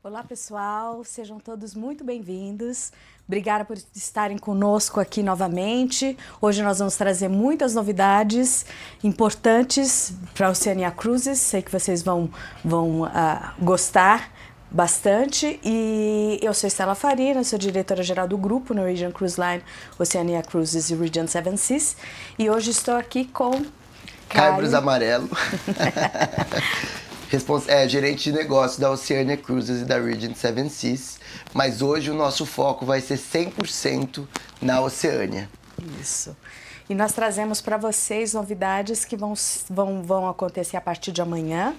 Olá, pessoal, sejam todos muito bem-vindos. Obrigada por estarem conosco aqui novamente. Hoje nós vamos trazer muitas novidades importantes para a Oceania Cruises. Sei que vocês vão gostar bastante. E eu sou Estela Farina, sou diretora-geral do grupo Norwegian Cruise Line, Oceania Cruises e Regent Seven Seas. E hoje estou aqui com Caio Brus Amarelo, gerente de negócio da Oceania Cruises e da Regent Seven Seas, mas hoje o nosso foco vai ser 100% na Oceania. Isso. E nós trazemos para vocês novidades que vão acontecer a partir de amanhã.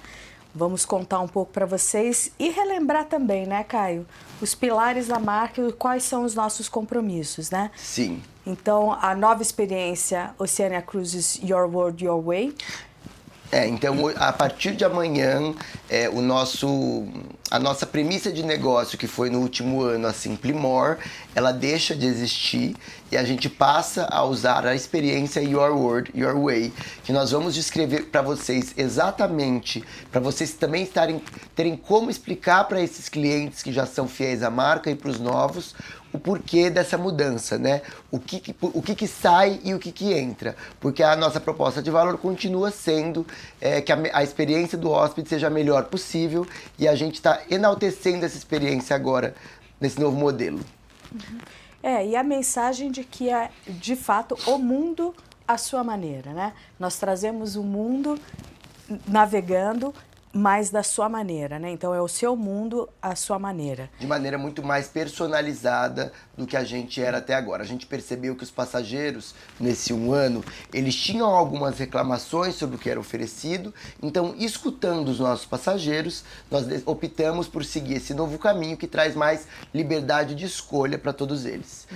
Vamos contar um pouco para vocês e relembrar também, né, Caio? Os pilares da marca e quais são os nossos compromissos, né? Sim. Então, a nova experiência Oceania Cruises Your World, Your Way. Então, a partir de amanhã, a nossa premissa de negócio, que foi no último ano a Simply More, ela deixa de existir e a gente passa a usar a experiência Your World, Your Way, que nós vamos descrever para vocês exatamente, para vocês também terem como explicar para esses clientes que já são fiéis à marca e para os novos, o porquê dessa mudança, né? O que sai e o que entra. Porque a nossa proposta de valor continua sendo que a experiência do hóspede seja a melhor possível e a gente está enaltecendo essa experiência agora, nesse novo modelo. E a mensagem de que é, de fato, o mundo à sua maneira, né? Nós trazemos o mundo navegando, mas da sua maneira, né? Então é o seu mundo, a sua maneira. De maneira muito mais personalizada do que a gente era até agora. A gente percebeu que os passageiros, nesse um ano, eles tinham algumas reclamações sobre o que era oferecido. Então, escutando os nossos passageiros, nós optamos por seguir esse novo caminho que traz mais liberdade de escolha para todos eles.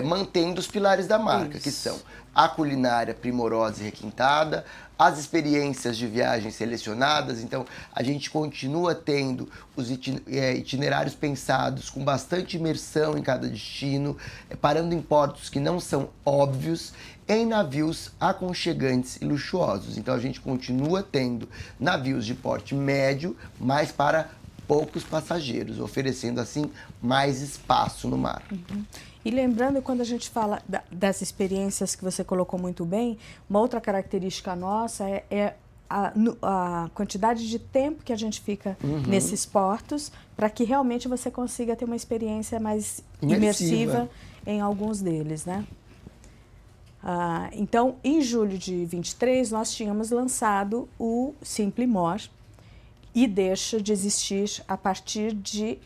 Mantendo os pilares da marca, que são a culinária primorosa e requintada, as experiências de viagem selecionadas. Então a gente continua tendo os itinerários pensados com bastante imersão em cada destino, parando em portos que não são óbvios, em navios aconchegantes e luxuosos. Então a gente continua tendo navios de porte médio, mas para poucos passageiros, oferecendo assim mais espaço no mar. E lembrando, quando a gente fala das experiências que você colocou muito bem, uma outra característica nossa é a quantidade de tempo que a gente fica nesses portos, para que realmente você consiga ter uma experiência mais imersiva em alguns deles, né? Então, em julho de 23, nós tínhamos lançado o Simply More e deixa de existir a partir de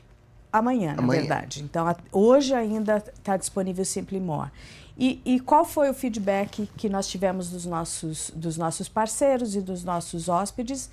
amanhã, na verdade. Então, hoje ainda está disponível o Simply More. E qual foi o feedback que nós tivemos dos nossos parceiros e dos nossos hóspedes?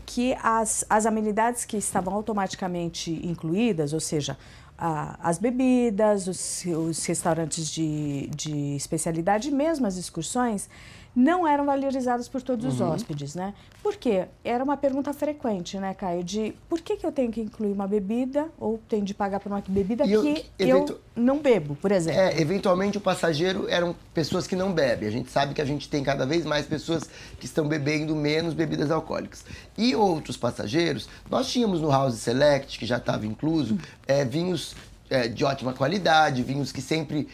Que as amenidades que estavam automaticamente incluídas, ou seja, as bebidas, os restaurantes de especialidade, mesmo as excursões, não eram valorizadas por todos os hóspedes, né? Por quê? Era uma pergunta frequente, né, Caio? De por que eu tenho que incluir uma bebida ou tenho de pagar por uma bebida que eu não bebo, por exemplo? Eventualmente o passageiro eram pessoas que não bebem. A gente sabe que a gente tem cada vez mais pessoas que estão bebendo menos bebidas alcoólicas. E outros passageiros, nós tínhamos no House Select, que já estava incluso, vinhos de ótima qualidade, vinhos que sempre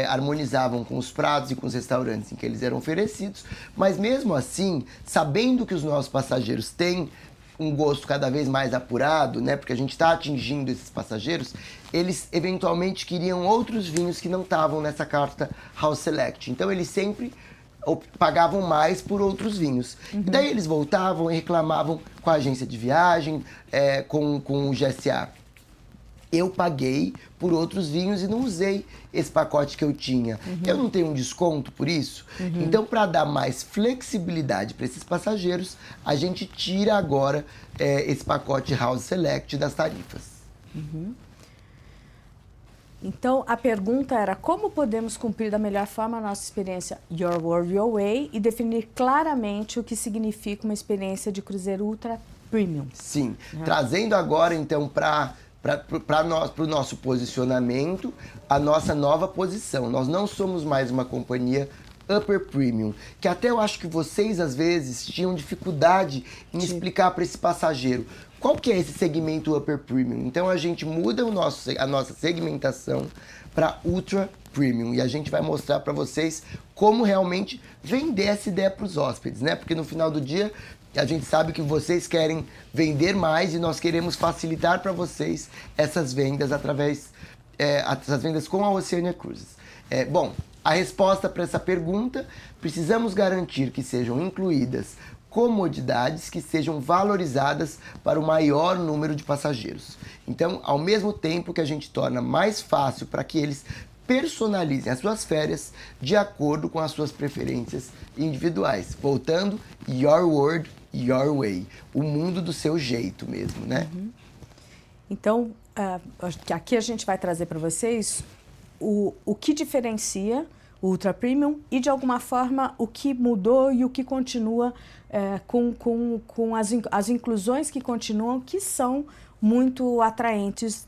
harmonizavam com os pratos e com os restaurantes em que eles eram oferecidos, mas mesmo assim, sabendo que os nossos passageiros têm um gosto cada vez mais apurado, né, porque a gente está atingindo esses passageiros, eles eventualmente queriam outros vinhos que não estavam nessa carta House Select. Então eles sempre pagavam mais por outros vinhos. E daí eles voltavam e reclamavam com a agência de viagem, com o GSA. Eu paguei por outros vinhos e não usei esse pacote que eu tinha. Eu não tenho um desconto por isso? Então, para dar mais flexibilidade para esses passageiros, a gente tira agora esse pacote House Select das tarifas. Então, a pergunta era como podemos cumprir da melhor forma a nossa experiência Your World, Your Way e definir claramente o que significa uma experiência de cruzeiro ultra premium. Sim, trazendo agora, então, para o nosso posicionamento, a nossa nova posição. Nós não somos mais uma companhia upper premium, que até eu acho que vocês às vezes tinham dificuldade em explicar para esse passageiro qual que é esse segmento Upper Premium? Então a gente muda a nossa segmentação para Ultra Premium e a gente vai mostrar para vocês como realmente vender essa ideia para os hóspedes, né? Porque no final do dia a gente sabe que vocês querem vender mais e nós queremos facilitar para vocês essas vendas essas vendas com a Oceania Cruises. Bom, a resposta para essa pergunta: precisamos garantir que sejam incluídas comodidades que sejam valorizadas para o maior número de passageiros. Então, ao mesmo tempo que a gente torna mais fácil para que eles personalizem as suas férias de acordo com as suas preferências individuais. Voltando, your world, your way. O mundo do seu jeito mesmo, né? Então, aqui a gente vai trazer para vocês o que diferencia o Ultra Premium e, de alguma forma, o que mudou e o que continua com as inclusões que continuam, que são muito atraentes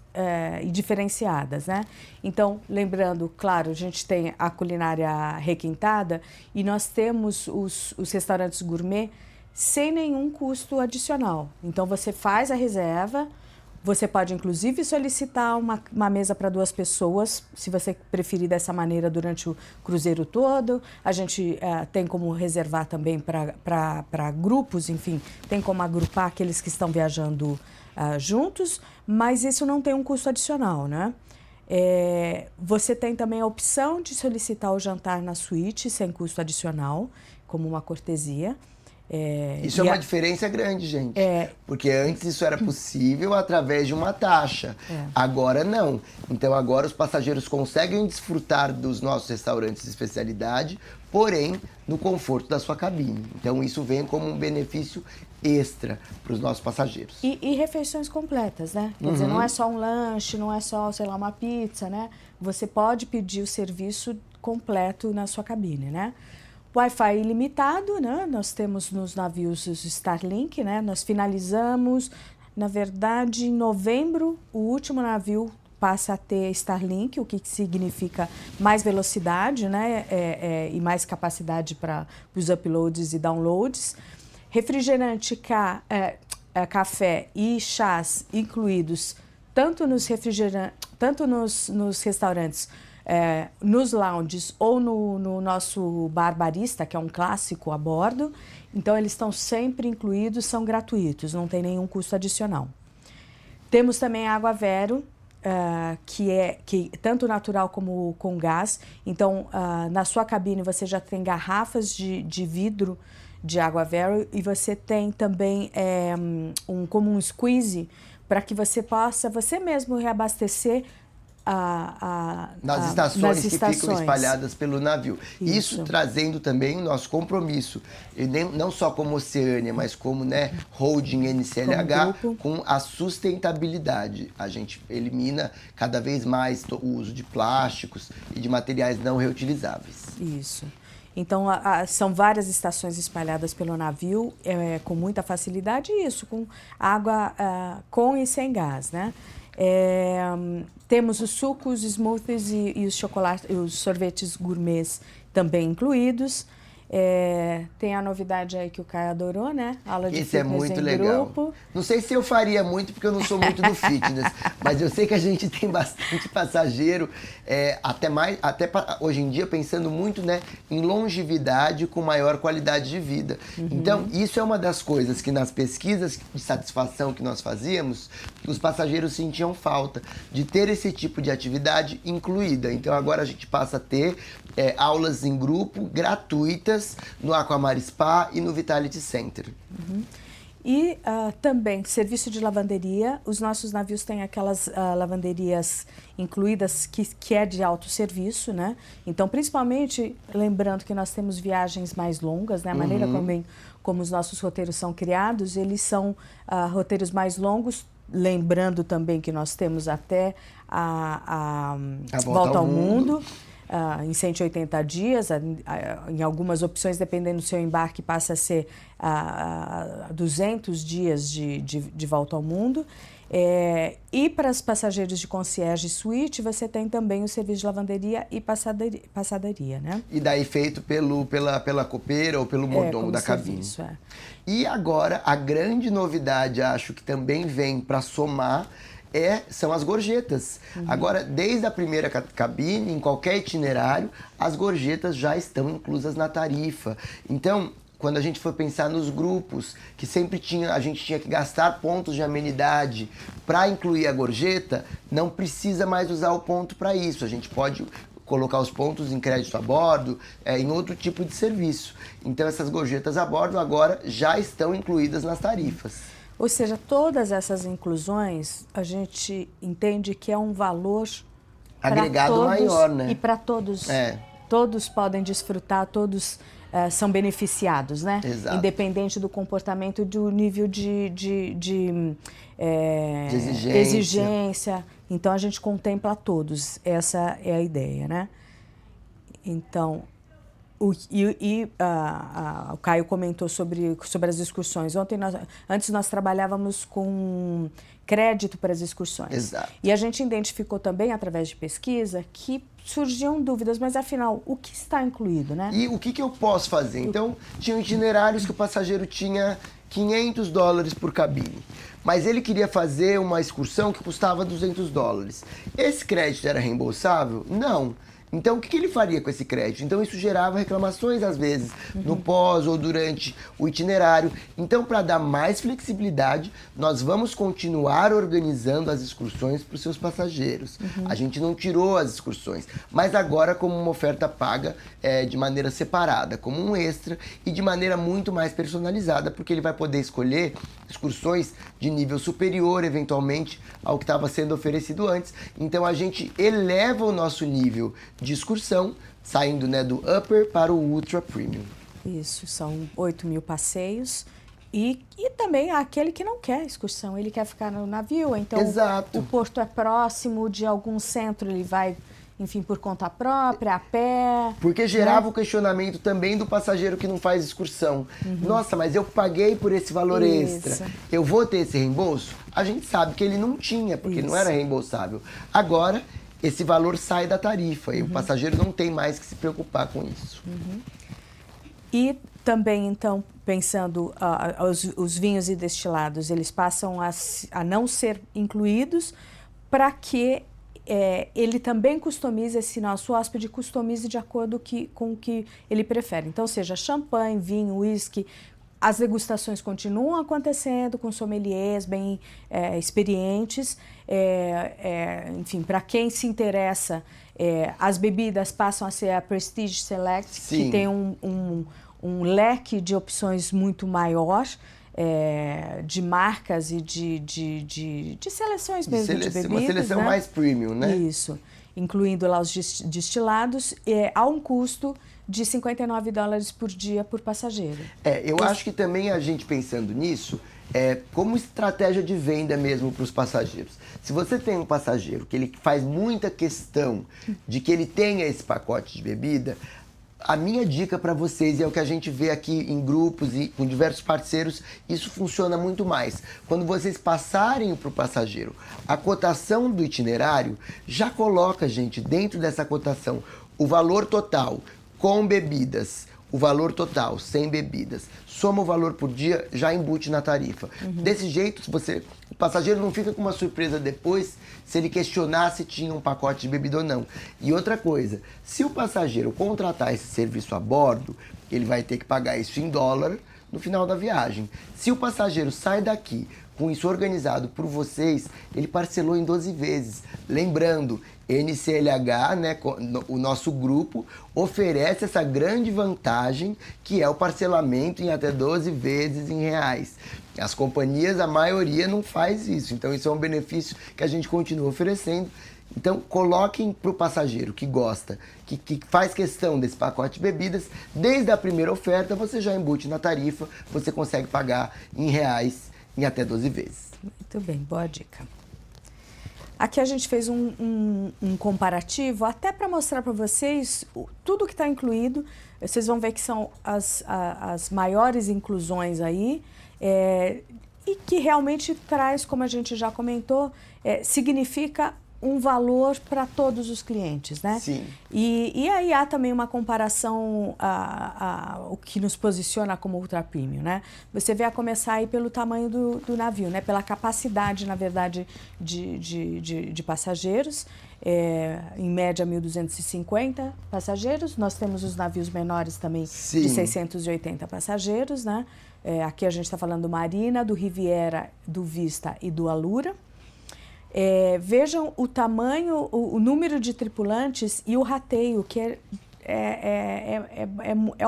e diferenciadas, né? Então, lembrando, claro, a gente tem a culinária requintada e nós temos os restaurantes gourmet sem nenhum custo adicional. Então, você faz a reserva, você pode, inclusive, solicitar uma mesa para 2 pessoas, se você preferir dessa maneira durante o cruzeiro todo. A gente tem como reservar também para grupos, enfim, tem como agrupar aqueles que estão viajando juntos, mas isso não tem um custo adicional, né? Você tem também a opção de solicitar o jantar na suíte sem custo adicional, como uma cortesia. Isso é uma diferença grande, gente. Porque antes isso era possível através de uma taxa. Agora não. Então agora os passageiros conseguem desfrutar dos nossos restaurantes de especialidade, porém no conforto da sua cabine. Então isso vem como um benefício extra para os nossos passageiros. E refeições completas, né? Quer dizer, não é só um lanche, não é só, sei lá, uma pizza, né? Você pode pedir o serviço completo na sua cabine, né? Wi-Fi ilimitado, né? Nós temos nos navios os Starlink, né? Nós finalizamos, na verdade, em novembro, o último navio passa a ter Starlink, o que significa mais velocidade, né? E mais capacidade para os uploads e downloads. Refrigerante, café e chás incluídos tanto nos restaurantes, nos lounges ou no nosso bar barista, que é um clássico a bordo. Então, eles estão sempre incluídos, são gratuitos, não tem nenhum custo adicional. Temos também a Água Vero, que tanto natural como com gás. Então, na sua cabine você já tem garrafas de vidro de Água Vero e você tem também como um squeeze para que você possa você mesmo reabastecer nas estações que ficam espalhadas pelo navio. Isso trazendo também o nosso compromisso, e não só como Oceania, mas como holding NCLH, com a sustentabilidade. A gente elimina cada vez mais o uso de plásticos e de materiais não reutilizáveis. Isso. Então, são várias estações espalhadas pelo navio, com muita facilidade, isso, com água com e sem gás, né? Temos os sucos, smoothies e os chocolates, os sorvetes gourmets também incluídos. Tem a novidade aí que o Caio adorou, né? Aula de Esse fitness muito em legal. grupo. Não sei se eu faria muito, porque eu não sou muito do fitness, mas eu sei que a gente tem bastante passageiro, hoje em dia pensando muito em longevidade com maior qualidade de vida. Então, isso é uma das coisas que nas pesquisas de satisfação que nós fazíamos, os passageiros sentiam falta de ter esse tipo de atividade incluída. Então, agora a gente passa a ter aulas em grupo gratuitas no Aquamar Spa e no Vitality Center. E também serviço de lavanderia. Os nossos navios têm aquelas lavanderias incluídas que é de autosserviço, né? Então, principalmente, lembrando que nós temos viagens mais longas, né? A maneira como os nossos roteiros são criados, eles são roteiros mais longos, lembrando também que nós temos até a volta ao mundo. Em 180 dias, em algumas opções, dependendo do seu embarque, passa a ser 200 dias de volta ao mundo. E para os passageiros de concierge suíte, você tem também o serviço de lavanderia e passadaria, né? E daí feito pela copeira ou pelo mordomo da cabine. Serviço, E agora, a grande novidade, acho que também vem para somar, são as gorjetas. Agora, desde a primeira cabine, em qualquer itinerário, as gorjetas já estão inclusas na tarifa. Então, quando a gente for pensar nos grupos, que sempre a gente tinha que gastar pontos de amenidade para incluir a gorjeta, não precisa mais usar o ponto para isso. A gente pode colocar os pontos em crédito a bordo, em outro tipo de serviço. Então, essas gorjetas a bordo agora já estão incluídas nas tarifas. Ou seja, todas essas inclusões, a gente entende que é um valor agregado todos, maior, né? E para todos, todos podem desfrutar, todos são beneficiados, né? Exato. Independente do comportamento e do nível de exigência. Então, a gente contempla todos, essa é a ideia, né? Então, o Caio comentou sobre as excursões. Antes nós trabalhávamos com crédito para as excursões. Exato. E a gente identificou também, através de pesquisa, que surgiam dúvidas, mas afinal, o que está incluído, né? E o que eu posso fazer? Então, tinham itinerários que o passageiro tinha $500 por cabine, mas ele queria fazer uma excursão que custava $200. Esse crédito era reembolsável? Não. Então, o que ele faria com esse crédito? Então, isso gerava reclamações, às vezes, no pós ou durante o itinerário. Então, para dar mais flexibilidade, nós vamos continuar organizando as excursões para os seus passageiros. A gente não tirou as excursões, mas agora como uma oferta paga de maneira separada, como um extra e de maneira muito mais personalizada, porque ele vai poder escolher excursões de nível superior, eventualmente, ao que estava sendo oferecido antes. Então, a gente eleva o nosso nível de excursão, saindo, né, do Upper para o Ultra Premium. Isso, são 8.000 passeios. E também aquele que não quer excursão, ele quer ficar no navio, então Exato. O porto é próximo de algum centro, ele vai, enfim, por conta própria, a pé. Porque gerava o questionamento também do passageiro que não faz excursão. Nossa, mas eu paguei por esse valor extra, eu vou ter esse reembolso? A gente sabe que ele não tinha, porque não era reembolsável. Agora, esse valor sai da tarifa e o passageiro não tem mais que se preocupar com isso. E também, então, pensando, os vinhos e destilados, eles passam a não ser incluídos para que ele também customize, esse nosso hóspede customize de acordo com o que ele prefere. Então, seja champanhe, vinho, uísque. As degustações continuam acontecendo com sommeliers bem experientes. Enfim, para quem se interessa, as bebidas passam a ser a Prestige Select, Sim. que tem um leque de opções muito maior, de marcas e de seleções mesmo de bebidas. Uma seleção, né, mais premium, né? Isso, incluindo lá os destilados, a um custo de $59 por dia por passageiro. Eu acho que também a gente pensando nisso, como estratégia de venda mesmo para os passageiros. Se você tem um passageiro que ele faz muita questão de que ele tenha esse pacote de bebida, a minha dica para vocês, e é o que a gente vê aqui em grupos e com diversos parceiros, isso funciona muito mais. Quando vocês passarem para o passageiro a cotação do itinerário, já coloca, gente, dentro dessa cotação o valor total com bebidas, o valor total sem bebidas, soma o valor por dia, já embute na tarifa. Desse jeito, o passageiro não fica com uma surpresa depois se ele questionar se tinha um pacote de bebida ou não. E outra coisa, se o passageiro contratar esse serviço a bordo, ele vai ter que pagar isso em dólar no final da viagem. Se o passageiro sai daqui com isso organizado por vocês, ele parcelou em 12 vezes. Lembrando, NCLH, né, o nosso grupo, oferece essa grande vantagem que é o parcelamento em até 12 vezes em reais. As companhias, a maioria, não faz isso. Então, isso é um benefício que a gente continua oferecendo. Então, coloquem para o passageiro que gosta, que faz questão desse pacote de bebidas, desde a primeira oferta, você já embute na tarifa, você consegue pagar em reais em até 12 vezes. Muito bem, boa dica. Aqui a gente fez um comparativo, até para mostrar para vocês tudo que está incluído. Vocês vão ver que são as maiores inclusões aí. e que realmente traz, como a gente já comentou, significa um valor para todos os clientes, né? Sim. E aí há também uma comparação o que nos posiciona como ultra premium, né? Você vê a começar aí pelo tamanho do navio, né? Pela capacidade, na verdade, de passageiros, em média 1.250 passageiros. Nós temos os navios menores também Sim. de 680 passageiros, né? Aqui a gente está falando do Marina, do Riviera, do Vista e do Alura. Vejam o tamanho, o número de tripulantes e o rateio, que é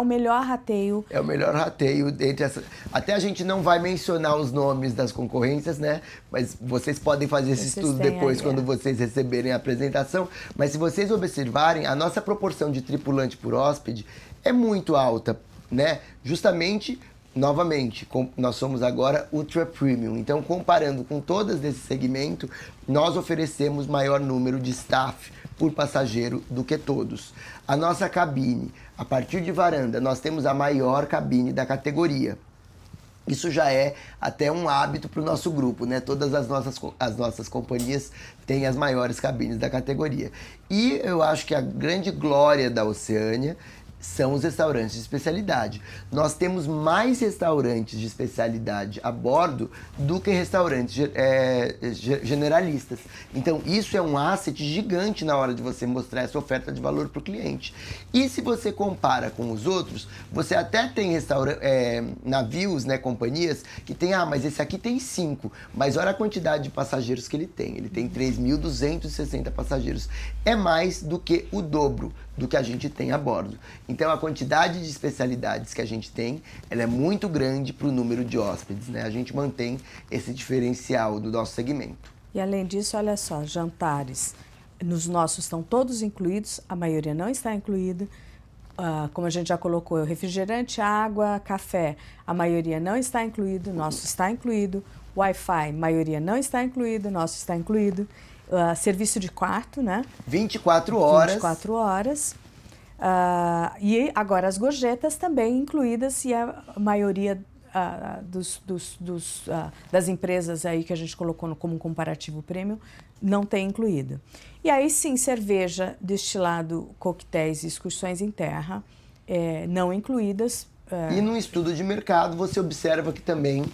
o melhor rateio. É o melhor rateio entre essas. Até a gente não vai mencionar os nomes das concorrências, né? Mas vocês podem fazer esse estudo depois, quando vocês receberem a apresentação. Mas se vocês observarem, a nossa proporção de tripulante por hóspede é muito alta, né? Justamente, novamente, nós somos agora ultra premium. Então, comparando com todas desse segmento, nós oferecemos maior número de staff por passageiro do que todos. A nossa cabine, a partir de varanda, nós temos a maior cabine da categoria. Isso já é até um hábito para o nosso grupo, né? Todas as nossas companhias têm as maiores cabines da categoria. E eu acho que a grande glória da Oceania são os restaurantes de especialidade. Nós temos mais restaurantes de especialidade a bordo do que restaurantes generalistas. Então, isso é um asset gigante na hora de você mostrar essa oferta de valor para o cliente. E se você compara com os outros, você até tem navios, né, companhias, que tem, mas esse aqui tem 5, mas olha a quantidade de passageiros que ele tem. Ele tem 3.260 passageiros. É mais do que o dobro do que a gente tem a bordo. Então, a quantidade de especialidades que a gente tem, ela é muito grande para o número de hóspedes, né? A gente mantém esse diferencial do nosso segmento. E além disso, olha só, jantares nos nossos estão todos incluídos, a maioria não está incluída. Como a gente já colocou, refrigerante, água, café, a maioria não está incluído, nosso está incluído. Wi-Fi, maioria não está incluído, nosso está incluído. Serviço de quarto, né? 24 horas. 24 horas. E agora as gorjetas também incluídas e a maioria das empresas aí que a gente colocou como um comparativo premium não tem incluído. E aí sim, cerveja, destilado, coquetéis e excursões em terra não incluídas. E no estudo de mercado você observa que também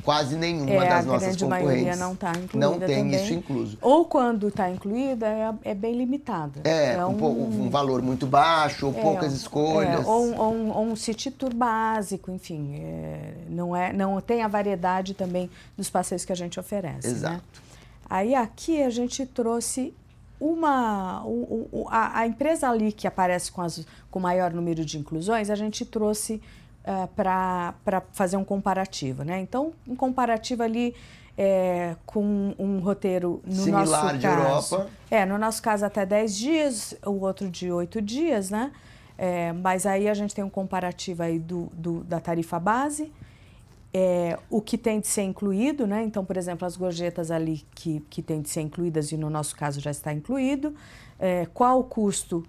quase nenhuma das nossas concorrentes maioria não está incluída, não tem também. Isso incluso. Ou quando está incluída, é bem limitada. Um valor muito baixo, ou poucas escolhas. Ou um city tour básico, enfim. Não tem a variedade também dos passeios que a gente oferece. Exato. Né? Aí aqui a gente trouxe a empresa ali que aparece com maior número de inclusões, a gente trouxe para fazer um comparativo, né? Então, um comparativo ali com um roteiro, no similar nosso caso, de Europa. No nosso caso até 10 dias, o outro de 8 dias, né? Mas aí a gente tem um comparativo aí da tarifa base, o que tem de ser incluído, né? Então, por exemplo, as gorjetas ali que tem de ser incluídas e no nosso caso já está incluído, qual o custo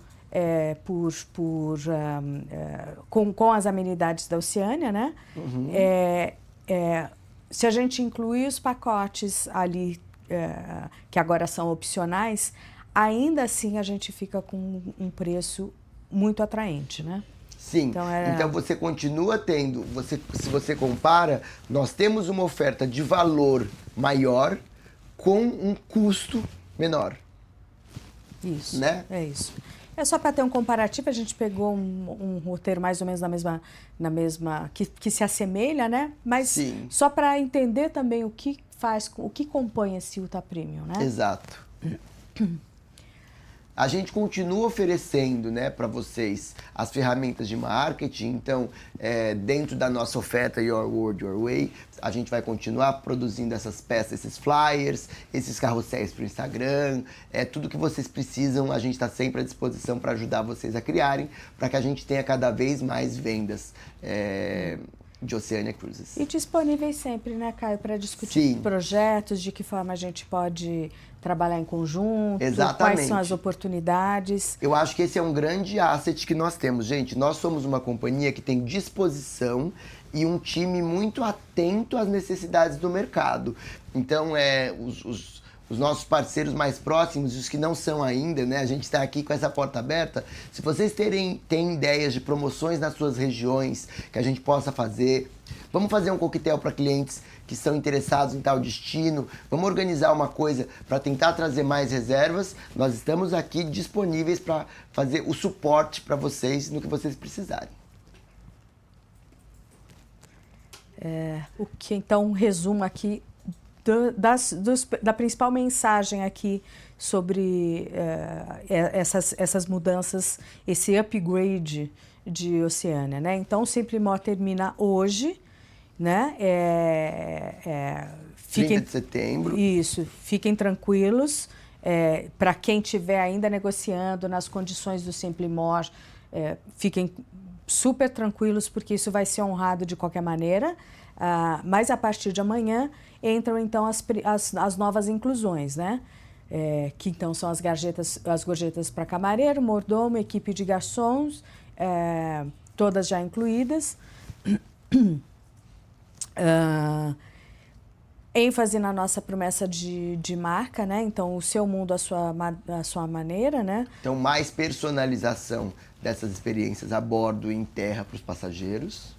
com as amenidades da Oceania, né? Uhum. Se a gente incluir os pacotes ali, que agora são opcionais, ainda assim a gente fica com um preço muito atraente, né? Sim, então você continua tendo, se você compara, nós temos uma oferta de valor maior com um custo menor. Isso, né? É isso. É só para ter um comparativo, a gente pegou um roteiro mais ou menos na mesma que se assemelha, né? Mas sim, só para entender também o que compõe esse Ultra Premium, né? Exato. A gente continua oferecendo, né, para vocês as ferramentas de marketing. Então, dentro da nossa oferta Your World, Your Way, a gente vai continuar produzindo essas peças, esses flyers, esses carrosséis para o Instagram. Tudo que vocês precisam, a gente está sempre à disposição para ajudar vocês a criarem, para que a gente tenha cada vez mais vendas de Oceania Cruises. E disponíveis sempre, né, Caio, para discutir projetos, de que forma a gente pode trabalhar em conjunto, exatamente, quais são as oportunidades. Eu acho que esse é um grande asset que nós temos, gente. Nós somos uma companhia que tem disposição e um time muito atento às necessidades do mercado. Então, os nossos parceiros mais próximos, os que não são ainda, né? A gente está aqui com essa porta aberta. Se vocês têm ideias de promoções nas suas regiões que a gente possa fazer, vamos fazer um coquetel para clientes que estão interessados em tal destino, vamos organizar uma coisa para tentar trazer mais reservas. Nós estamos aqui disponíveis para fazer o suporte para vocês no que vocês precisarem. O que então, um resumo aqui da principal mensagem aqui sobre essas mudanças, esse upgrade de Oceania, né? Então, o Simple More termina hoje, né? 30 de setembro. Isso, fiquem tranquilos. Para quem estiver ainda negociando nas condições do Simple More, fiquem super tranquilos, porque isso vai ser honrado de qualquer maneira. Mas a partir de amanhã entram então as novas inclusões, né? Que então são as gorjetas para camareiro, mordomo, equipe de garçons, todas já incluídas. ênfase na nossa promessa de marca, né? Então, o seu mundo, a sua maneira, né? Então, mais personalização dessas experiências a bordo e em terra para os passageiros.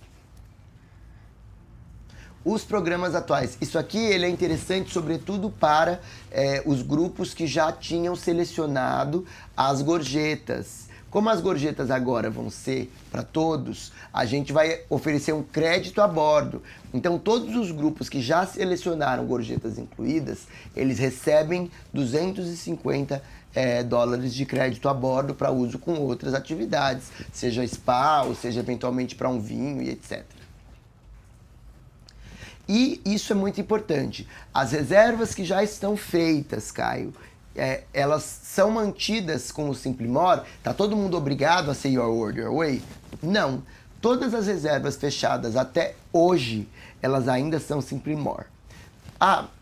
Os programas atuais. Isso aqui ele é interessante, sobretudo, para os grupos que já tinham selecionado as gorjetas. Como as gorjetas agora vão ser para todos, a gente vai oferecer um crédito a bordo. Então, todos os grupos que já selecionaram gorjetas incluídas, eles recebem 250 dólares de crédito a bordo para uso com outras atividades, seja spa ou seja eventualmente para um vinho e etc. E isso é muito importante. As reservas que já estão feitas, Caio, elas são mantidas com o Simple More? Tá todo mundo obrigado a ser Your Word, Your Way? Não. Todas as reservas fechadas até hoje, elas ainda são Simple More.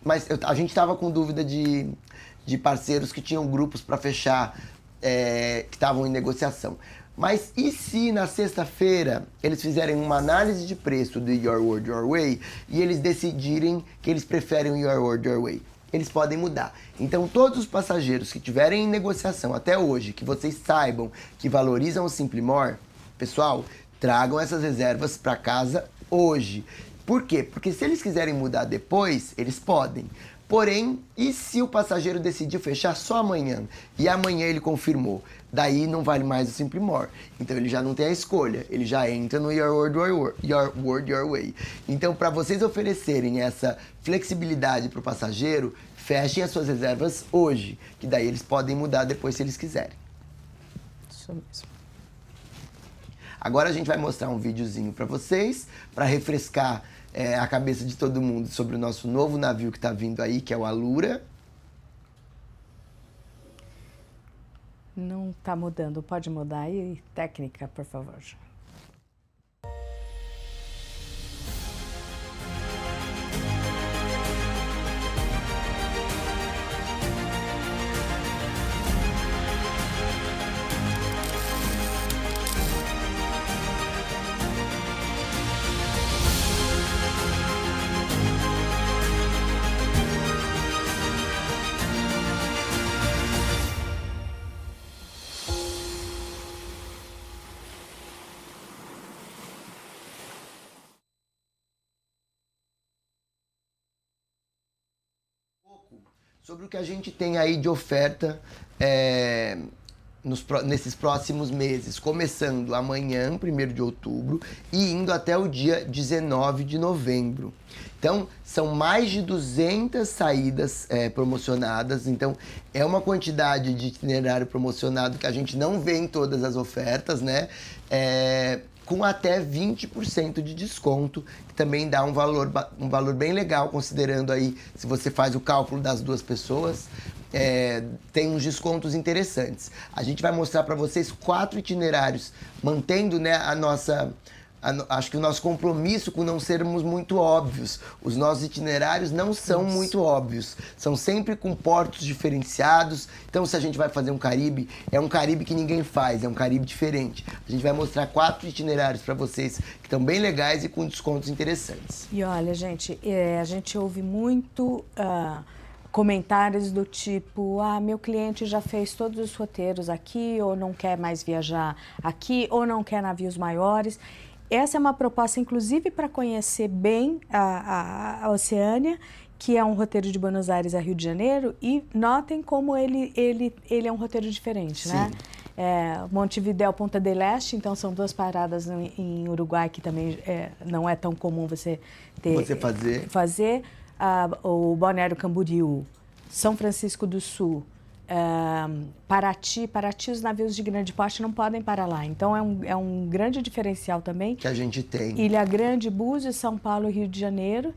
Mas a gente estava com dúvida de parceiros que tinham grupos para fechar, que estavam em negociação. Mas e se na sexta-feira eles fizerem uma análise de preço do Your Word, Your Way e eles decidirem que eles preferem o Your Word, Your Way? Eles podem mudar. Então, todos os passageiros que tiverem em negociação até hoje, que vocês saibam que valorizam o Simple More, pessoal, tragam essas reservas para casa hoje. Por quê? Porque se eles quiserem mudar depois, eles podem. Porém, e se o passageiro decidiu fechar só amanhã e amanhã ele confirmou? Daí não vale mais o Simple More. Então ele já não tem a escolha, ele já entra no Your Word, Your Way. Então, para vocês oferecerem essa flexibilidade para o passageiro, fechem as suas reservas hoje, que daí eles podem mudar depois se eles quiserem. Isso mesmo. Agora a gente vai mostrar um videozinho para vocês, para refrescar a cabeça de todo mundo sobre o nosso novo navio que está vindo aí, que é o Allura. Não está mudando. Pode mudar aí? Técnica, por favor. Sobre o que a gente tem aí de oferta nesses próximos meses, começando amanhã, 1º de outubro, e indo até o dia 19 de novembro. Então, são mais de 200 saídas promocionadas, então é uma quantidade de itinerário promocionado que a gente não vê em todas as ofertas, né? Com até 20% de desconto, que também dá um valor bem legal, considerando aí, se você faz o cálculo das duas pessoas, tem uns descontos interessantes. A gente vai mostrar para vocês 4 itinerários, mantendo, né, a nossa acho que o nosso compromisso com não sermos muito óbvios. Os nossos itinerários não são muito óbvios. São sempre com portos diferenciados. Então, se a gente vai fazer um Caribe, é um Caribe que ninguém faz, é um Caribe diferente. A gente vai mostrar 4 itinerários para vocês que estão bem legais e com descontos interessantes. E olha, gente, a gente ouve muito comentários do tipo, meu cliente já fez todos os roteiros aqui, ou não quer mais viajar aqui, ou não quer navios maiores. Essa é uma proposta, inclusive, para conhecer bem a Oceânia, que é um roteiro de Buenos Aires a Rio de Janeiro, e notem como ele é um roteiro diferente, Sim. né? Montevidéu, Ponta del Este, então são 2 paradas em Uruguai, que também não é tão comum você fazer. O Balneário Camboriú, São Francisco do Sul, Paraty, os navios de grande porte não podem parar lá. Então é um grande diferencial também. Que a gente tem. Ilha Grande, Búzios, São Paulo e Rio de Janeiro.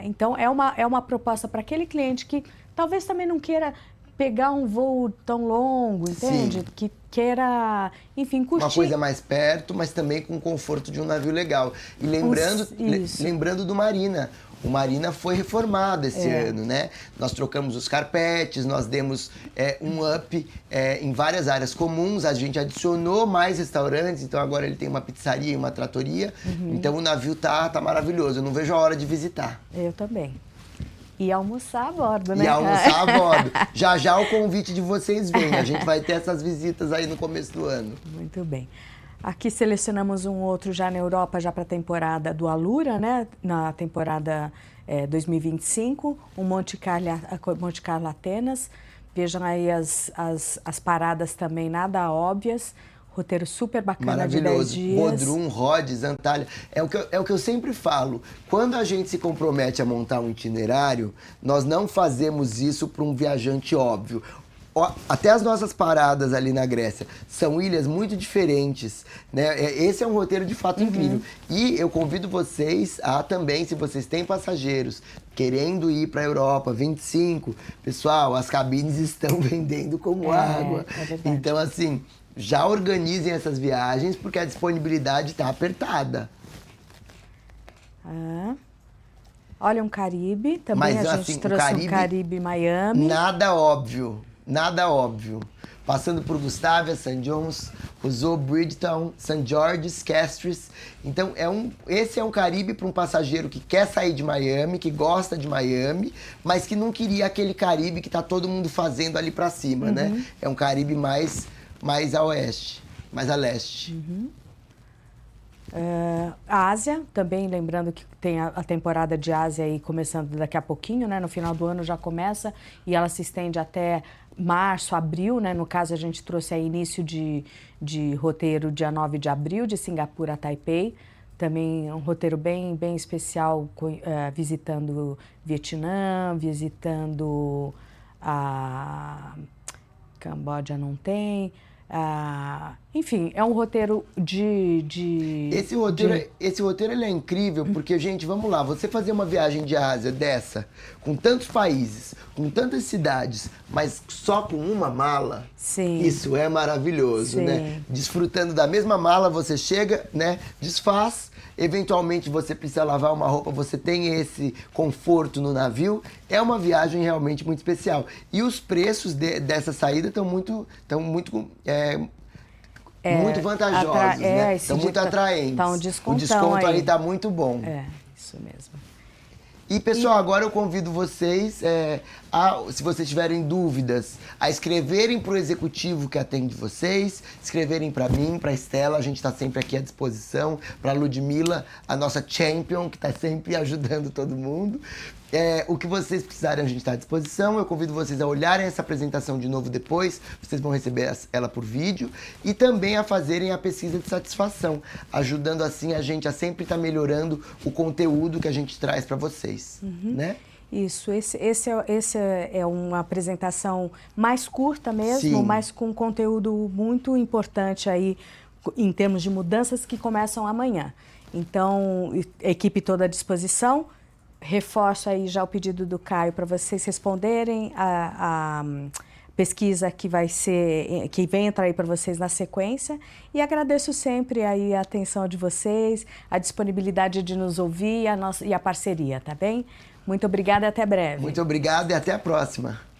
Então é uma proposta para aquele cliente que talvez também não queira pegar um voo tão longo, entende? Sim. Que queira, enfim, curtir. Uma coisa mais perto, mas também com o conforto de um navio legal. E lembrando do Marina. O Marina foi reformado esse ano, né? Nós trocamos os carpetes, nós demos um up em várias áreas comuns, a gente adicionou mais restaurantes, então agora ele tem uma pizzaria e uma tratoria. Então o navio tá maravilhoso, eu não vejo a hora de visitar. Eu também. E almoçar a bordo, né? E almoçar a bordo. Já o convite de vocês vem, a gente vai ter essas visitas aí no começo do ano. Muito bem. Aqui selecionamos um outro já na Europa, já para a temporada do Alura, né? Na temporada 2025, um Monte Carlo Atenas. Vejam aí as paradas também nada óbvias. Roteiro super bacana de 10 dias. Bodrum, Rhodes, Antalya. É o que eu sempre falo. Quando a gente se compromete a montar um itinerário, nós não fazemos isso para um viajante óbvio. Até as nossas paradas ali na Grécia são ilhas muito diferentes, né? Esse é um roteiro de fato incrível. E eu convido vocês a também, se vocês têm passageiros querendo ir para a Europa, 25, pessoal, as cabines estão vendendo como água. Então, assim, já organizem essas viagens porque a disponibilidade está apertada. Olha, um Caribe, também mas, a gente assim, trouxe um Caribe Miami. Nada óbvio. Nada óbvio. Passando por Gustavia, St. John's, Roseau, Bridgetown, St. George's, Castries. Então, esse é um Caribe para um passageiro que quer sair de Miami, que gosta de Miami, mas que não queria aquele Caribe que tá todo mundo fazendo ali para cima, né? É um Caribe mais a oeste, mais a leste. A Ásia, também lembrando que tem a temporada de Ásia aí começando daqui a pouquinho, né? No final do ano já começa e ela se estende até março, abril, né? No caso a gente trouxe aí início de roteiro dia 9 de abril, de Singapura a Taipei. Também um roteiro bem especial, visitando Vietnã, visitando a Camboja não tem... enfim, é um roteiro Esse roteiro ele é incrível porque, gente, vamos lá, você fazer uma viagem de Ásia dessa, com tantos países, com tantas cidades, mas só com uma mala, Sim. Isso é maravilhoso, Sim. né? Desfrutando da mesma mala, você chega, né, desfaz, eventualmente você precisa lavar uma roupa, você tem esse conforto no navio, é uma viagem realmente muito especial. E os preços dessa saída estão muito vantajosos, né? Estão muito atraentes. Tá um o descontão desconto aí ali está muito bom. Isso mesmo. E, pessoal, agora eu convido vocês, se vocês tiverem dúvidas, a escreverem para o executivo que atende vocês, escreverem para mim, para a Estela, a gente está sempre aqui à disposição, para a Ludmila, a nossa champion, que está sempre ajudando todo mundo. O que vocês precisarem, a gente está à disposição. Eu convido vocês a olharem essa apresentação de novo depois, vocês vão receber ela por vídeo, e também a fazerem a pesquisa de satisfação, ajudando assim a gente a sempre estar melhorando o conteúdo que a gente traz para vocês, né? Isso, esse é uma apresentação mais curta mesmo, Sim. mas com conteúdo muito importante aí em termos de mudanças que começam amanhã. Então, a equipe toda à disposição. Reforço aí já o pedido do Caio para vocês responderem pesquisa que vem entrar aí para vocês na sequência. E agradeço sempre aí a atenção de vocês, a disponibilidade de nos ouvir e a parceria, tá bem? Muito obrigada e até breve. Muito obrigado e até a próxima.